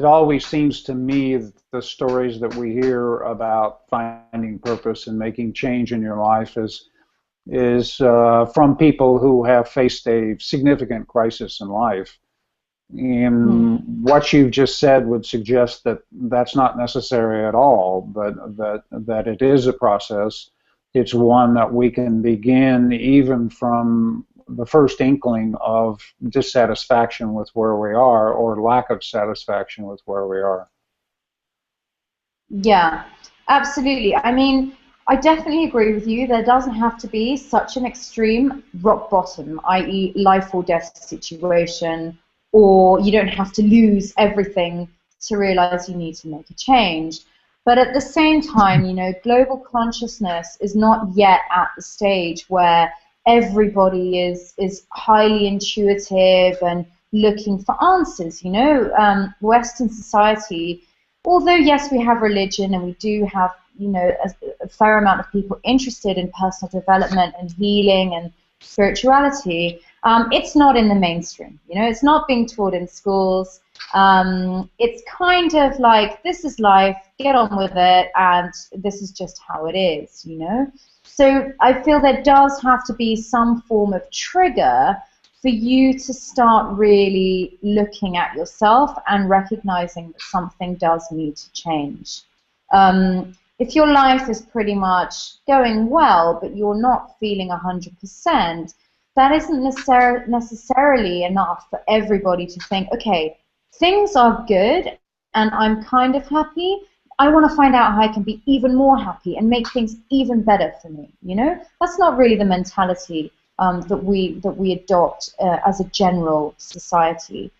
it always seems to me that the stories that we hear about finding purpose and making change in your life is from people who have faced a significant crisis in life. And what you've just said would suggest that that's not necessary at all, but that it is a process. It's one that we can begin even from the first inkling of dissatisfaction with where we are or lack of satisfaction with where we are. Yeah, absolutely. I mean, I definitely agree with you. There doesn't have to be such an extreme rock bottom, i.e. life or death situation, or you don't have to lose everything to realize you need to make a change. But at the same time, you know, global consciousness is not yet at the stage where everybody is highly intuitive and looking for answers. You know, Western society, although yes, we have religion and we do have, you know, a fair amount of people interested in personal development and healing and spirituality, it's not in the mainstream. You know, it's not being taught in schools. It's kind of like, this is life, get on with it, and this is just how it is, you know. So I feel there does have to be some form of trigger for you to start really looking at yourself and recognizing that something does need to change. If your life is pretty much going well, but you're not feeling 100%, that isn't necessarily enough for everybody to think, okay, things are good and I'm kind of happy. I want to find out how I can be even more happy and make things even better for me. You know, that's not really the mentality that we adopt as a general society.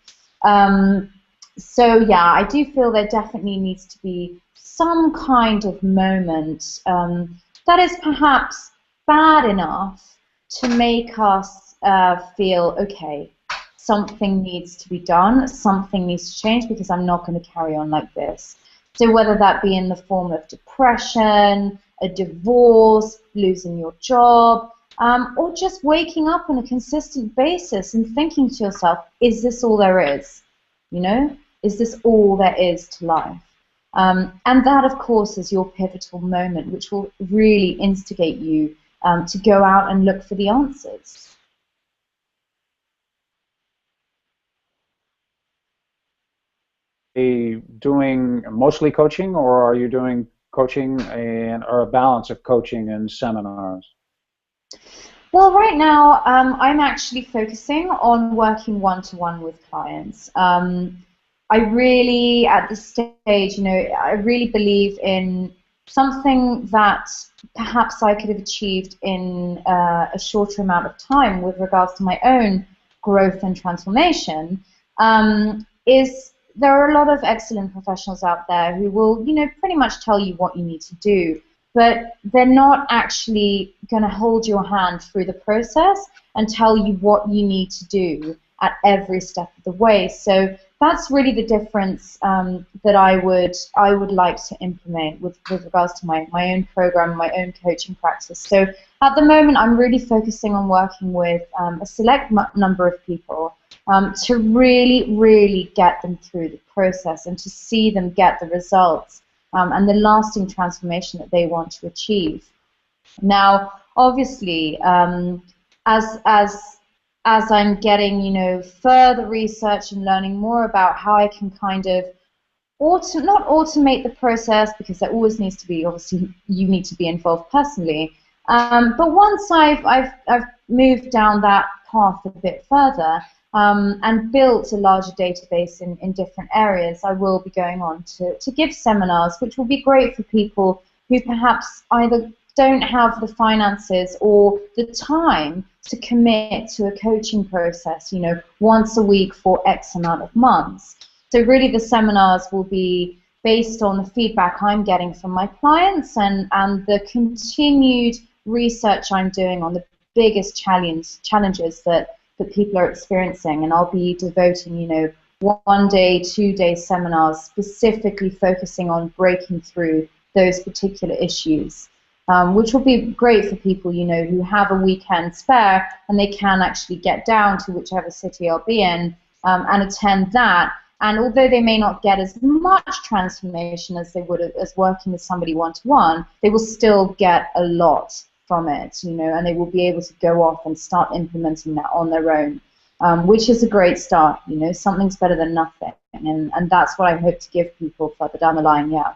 So yeah, I do feel there definitely needs to be some kind of moment that is perhaps bad enough to make us feel, okay, something needs to be done, something needs to change because I'm not going to carry on like this. So whether that be in the form of depression, a divorce, losing your job, or just waking up on a consistent basis and thinking to yourself, is this all there is? You know, is this all there is to life? And that, of course, is your pivotal moment, which will really instigate you to go out and look for the answers. Doing mostly coaching, or are you doing coaching or a balance of coaching and seminars? Well, right now I'm actually focusing on working one-to-one with clients. I really, at this stage, you know, I really believe in something that perhaps I could have achieved in a shorter amount of time with regards to my own growth and transformation. Is there are a lot of excellent professionals out there who will, you know, pretty much tell you what you need to do, but they're not actually going to hold your hand through the process and tell you what you need to do at every step of the way. So that's really the difference that I would like to implement with regards to my own program, my own coaching practice. So at the moment, I'm really focusing on working with a select number of people to really, really get them through the process and to see them get the results and the lasting transformation that they want to achieve. Now, obviously, as I'm getting, you know, further research and learning more about how I can kind of not automate the process, because there always needs to be, obviously, you need to be involved personally. But once I've moved down that path a bit further and built a larger database in different areas, I will be going on to give seminars, which will be great for people who perhaps either don't have the finances or the time to commit to a coaching process, you know, once a week for X amount of months. So really the seminars will be based on the feedback I'm getting from my clients and the continued research I'm doing on the biggest challenges that people are experiencing. And I'll be devoting, you know, 1 day, 2 day seminars specifically focusing on breaking through those particular issues. Which will be great for people, you know, who have a weekend spare and they can actually get down to whichever city I'll be in and attend that And although they may not get as much transformation as they would as working with somebody one-to-one, they will still get a lot from it, you know, and they will be able to go off and start implementing that on their own, which is a great start. You know, something's better than nothing, and that's what I hope to give people further down the line. Yeah.